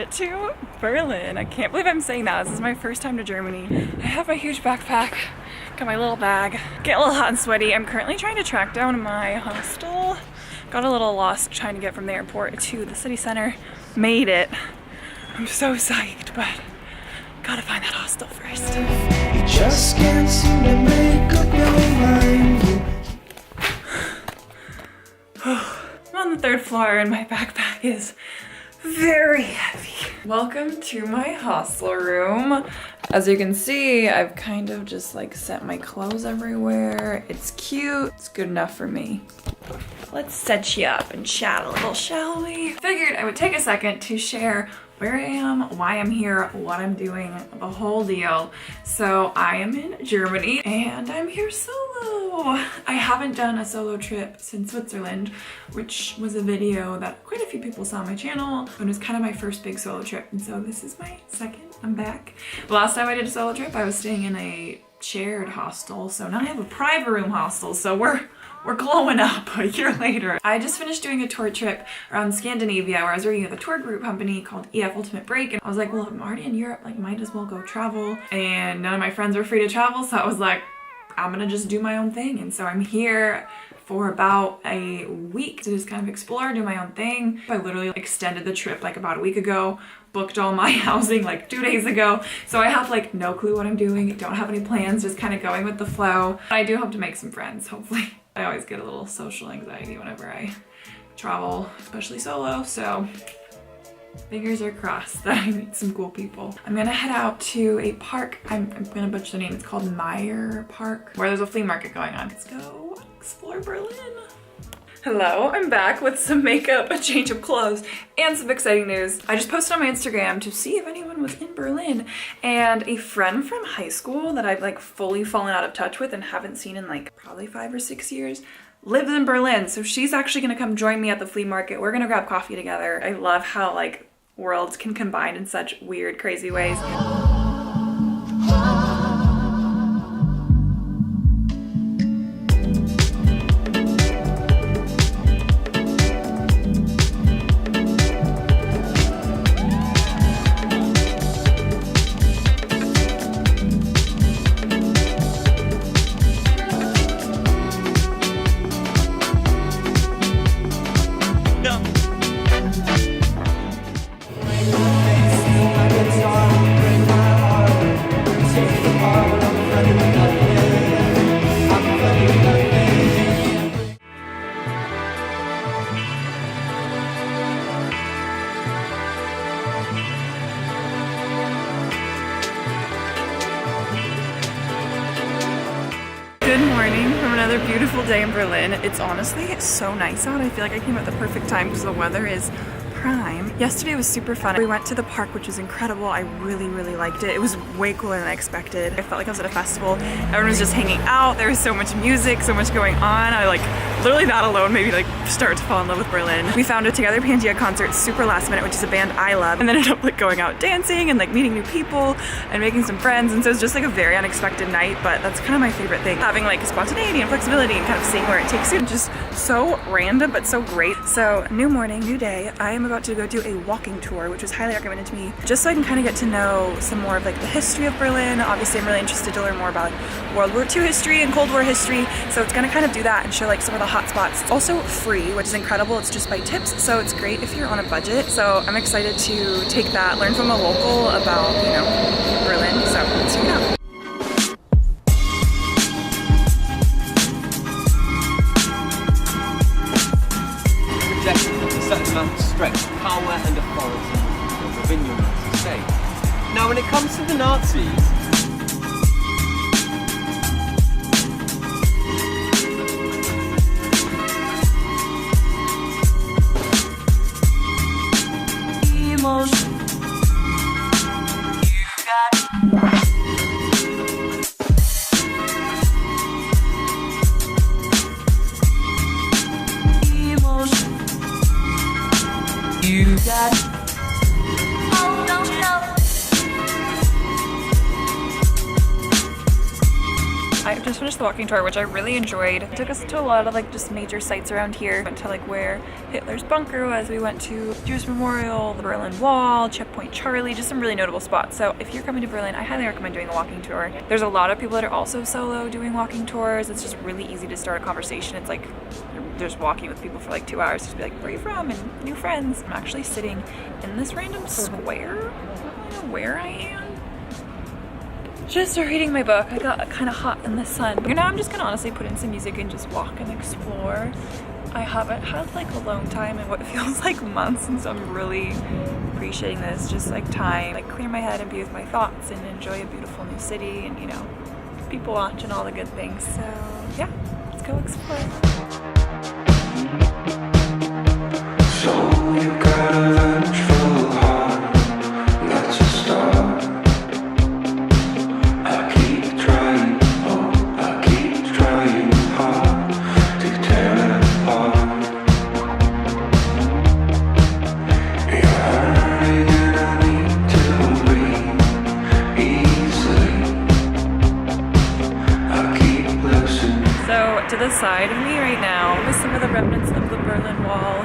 it to Berlin. I can't believe I'm saying that. This is my first time to Germany. I have my huge backpack, got my little bag, get a little hot and sweaty. I'm currently trying to track down my hostel. Got a little lost trying to get from the airport to the city center. Made it. I'm so psyched, but gotta find that hostel first. You just can't seem to make up your mind. I'm on the third floor and my backpack is very heavy. Welcome to my hostel room. As you can see, I've kind of just like set my clothes everywhere. It's cute, it's good enough for me. Let's set you up and chat a little, shall we? Figured I would take a second to share where I am, why I'm here, what I'm doing, the whole deal. So I am in Germany and I'm here solo. I haven't done a solo trip since Switzerland, which was a video that quite a few people saw on my channel. It was kind of my first big solo trip, and so this is my second. I'm back. The last time I did a solo trip, I was staying in a shared hostel, so now I have a private room hostel, so we're glowing up a year later. I just finished doing a tour trip around Scandinavia where I was working with a tour group company called EF Ultimate Break, and I was like, well, if I'm already in Europe, like might as well go travel. And none of my friends were free to travel, so I was like, I'm gonna just do my own thing. And so I'm here for about a week to just kind of explore, do my own thing. I literally extended the trip like about a week ago, booked all my housing like 2 days ago. So I have like no clue what I'm doing, don't have any plans, just kind of going with the flow. I do hope to make some friends, hopefully. I always get a little social anxiety whenever I travel, especially solo, so fingers are crossed that I meet some cool people. I'm gonna head out to a park. I'm gonna butcher the name. It's called Meyer Park, where there's a flea market going on. Let's go explore Berlin. Hello, I'm back with some makeup, a change of clothes, and some exciting news. I just posted on my Instagram to see if anyone was in Berlin, and a friend from high school that I've like fully fallen out of touch with and haven't seen in like probably 5 or 6 years lives in Berlin. So she's actually gonna come join me at the flea market. We're gonna grab coffee together. I love how like worlds can combine in such weird, crazy ways. Good morning from another beautiful day in Berlin. It's honestly so nice out. I feel like I came at the perfect time because the weather is prime. Yesterday was super fun. We went to the park, which was incredible. I really, really liked it. It was way cooler than I expected. I felt like I was at a festival. Everyone was just hanging out. There was so much music, so much going on. I like, literally that alone made me like start to fall in love with Berlin. We found a Together Pangea concert super last minute, which is a band I love, and then ended up like going out dancing and like meeting new people and making some friends. And so it was just like a very unexpected night, but that's kind of my favorite thing. Having like spontaneity and flexibility and kind of seeing where it takes you. Just so random, but so great. So new morning, new day. I am about to go do a walking tour, which was highly recommended to me, just so I can kind of get to know some more of like the history of Berlin. Obviously, I'm really interested to learn more about World War II history and Cold War history. So it's gonna kind of do that and show like some of the hot spots. It's also free, which is incredible. It's just by tips, so it's great if you're on a budget. So I'm excited to take that, learn from a local about, you know, Berlin. So let's check it out. A certain amount of strength, power and authority within your Nazi state. Now when it comes to the Nazis, you got oh no no. I just finished the walking tour, which I really enjoyed. It took us to a lot of like just major sites around here. Went to like where Hitler's bunker was. We went to Jewish Memorial, the Berlin Wall, Checkpoint Charlie, just some really notable spots. So if you're coming to Berlin, I highly recommend doing a walking tour. There's a lot of people that are also solo doing walking tours. It's just really easy to start a conversation. It's like you're just walking with people for like 2 hours, just be like, where are you from? And new friends. I'm actually sitting in this random square. I don't know where I am. Just reading my book. I got kind of hot in the sun. You know, I'm just gonna honestly put in some music and just walk and explore. I haven't had like alone time in what feels like months, and so I'm really appreciating this. Just like time, like clear my head and be with my thoughts and enjoy a beautiful new city and, you know, people watch and all the good things. So yeah, let's go explore. So you got a vengeful heart, that's a start. I keep trying, oh, I keep trying hard to tear it apart. You're hurting and I need to breathe easily. I keep listening. So to the side of me right now is some of the remnants of the Berlin Wall.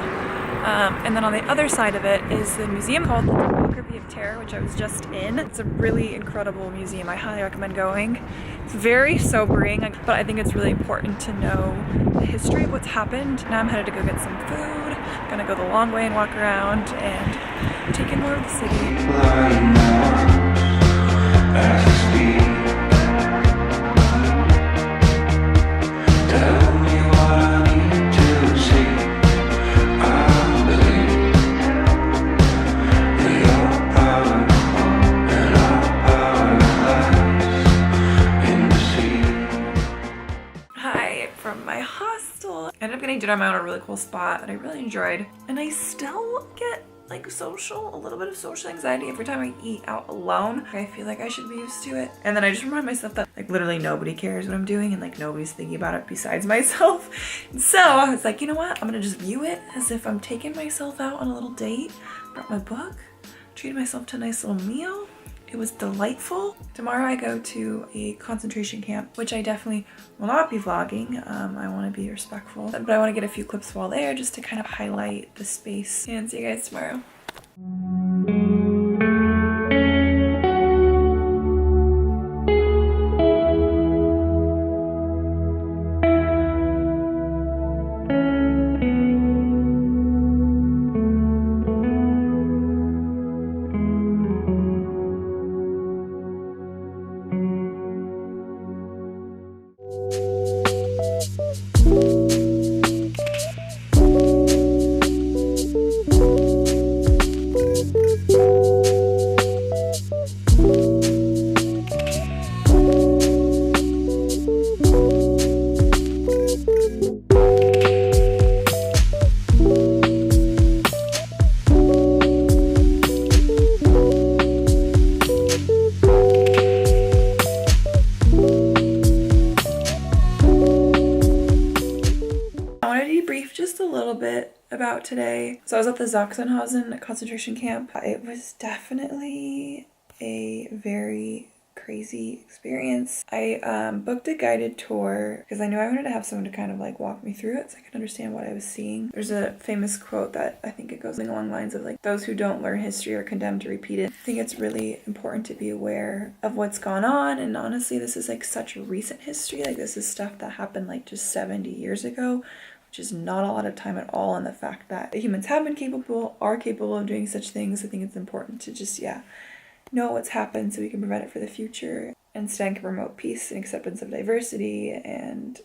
And then on the other side of it is the museum called the Topography of Terror, which I was just in. It's a really incredible museum. I highly recommend going. It's very sobering, but I think it's really important to know the history of what's happened. Now I'm headed to go get some food. I'm gonna go the long way and walk around and take in more of the city. Lying arms as I speak. Tell me what I need to see. I believe that your power and our power lies in the sea. Hi from my hostel. I ended up getting dinner on my own at a really cool spot that I really enjoyed. And I still get like a little bit of social anxiety every time I eat out alone. I feel like I should be used to it. And then I just remind myself that like literally nobody cares what I'm doing and like nobody's thinking about it besides myself. And so I was like, you know what? I'm gonna just view it as if I'm taking myself out on a little date. Brought my book, treated myself to a nice little meal. It was delightful. Tomorrow I go to a concentration camp, which I definitely will not be vlogging. I want to be respectful, but I want to get a few clips while there just to kind of highlight the space. And see you guys tomorrow. Just a little bit about today. So I was at the Sachsenhausen concentration camp. It was definitely a very crazy experience. I booked a guided tour because I knew I wanted to have someone to kind of like walk me through it so I could understand what I was seeing. There's a famous quote that I think it goes along lines of like, those who don't learn history are condemned to repeat it. I think it's really important to be aware of what's gone on, and honestly this is like such recent history. Like this is stuff that happened like just 70 years ago, which is not a lot of time at all. And the fact that humans have been are capable of doing such things, I think it's important to just, know what's happened so we can prevent it for the future. Instead can promote peace and acceptance of diversity and,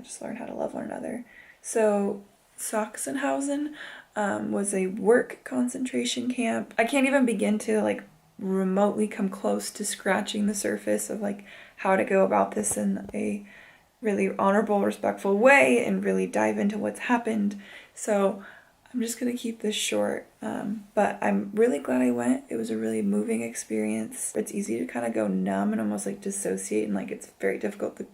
just learn how to love one another. So Sachsenhausen was a work concentration camp. I can't even begin to like remotely come close to scratching the surface of like how to go about this in a really honorable, respectful way and really dive into what's happened. So I'm just gonna keep this short, but I'm really glad I went. It was a really moving experience. It's easy to kind of go numb and almost like dissociate, and like it's very difficult to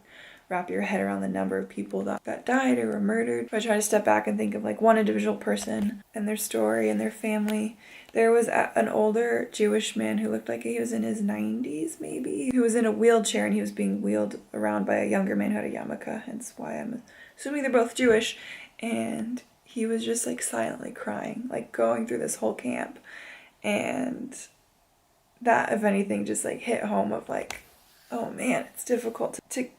wrap your head around the number of people that died or were murdered. But I try to step back and think of like one individual person and their story and their family there was an older Jewish man who looked like he was in his 90s, maybe. He was in a wheelchair and he was being wheeled around by a younger man who had a yarmulke, hence why I'm assuming they're both Jewish. And he was just like silently crying, like going through this whole camp. And that, if anything, just like hit home of like, oh man, it's difficult to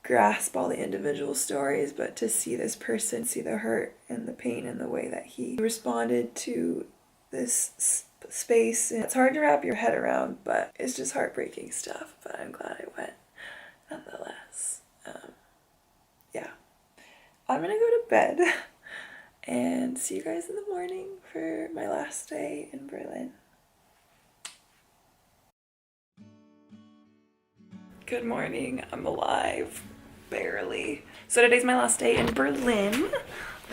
grasp all the individual stories, but to see this person, see the hurt and the pain and the way that he responded to this space. And it's hard to wrap your head around, but it's just heartbreaking stuff. But I'm glad I went nonetheless. Yeah, I'm gonna go to bed and see you guys in the morning for my last day in Berlin. Good morning, I'm alive, barely. So today's my last day in Berlin.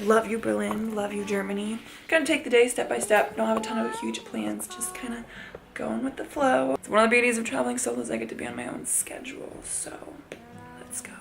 Love you, Berlin, love you, Germany. Gonna take the day step by step, don't have a ton of huge plans, just kind of going with the flow. It's one of the beauties of traveling solo is I get to be on my own schedule, so let's go.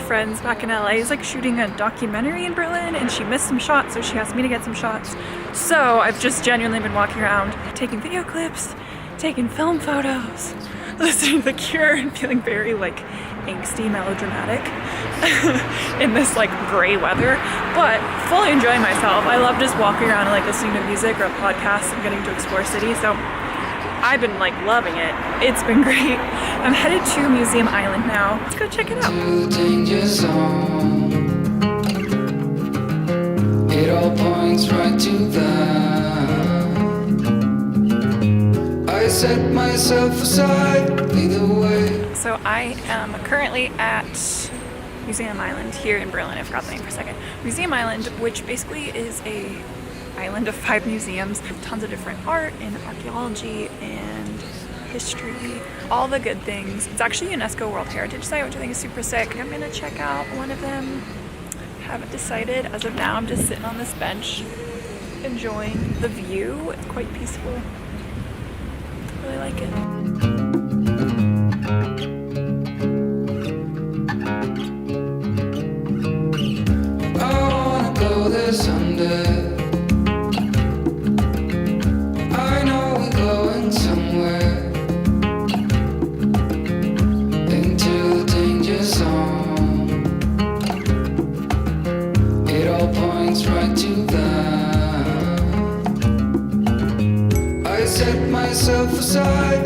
Friends back in LA is like shooting a documentary in Berlin and she missed some shots, so she asked me to get some shots. So I've just genuinely been walking around taking video clips, taking film photos, listening to The Cure and feeling very like angsty, melodramatic in this like gray weather, but fully enjoying myself. I love just walking around and like listening to music or a podcast and getting to explore cities. So I've been like loving it. It's been great. I'm headed to Museum Island now. Let's go check it out. It all points right to that. I set myself aside either way. So I am currently at Museum Island here in Berlin. I forgot the name for a second. Museum Island, which basically is a island of 5 museums, tons of different art and archaeology and history, all the good things. It's actually a UNESCO World Heritage Site, which I think is super sick. I'm gonna check out one of them. Haven't decided. As of now, I'm just sitting on this bench, enjoying the view. It's quite peaceful. I really like it. I wanna go there someday. Myself aside,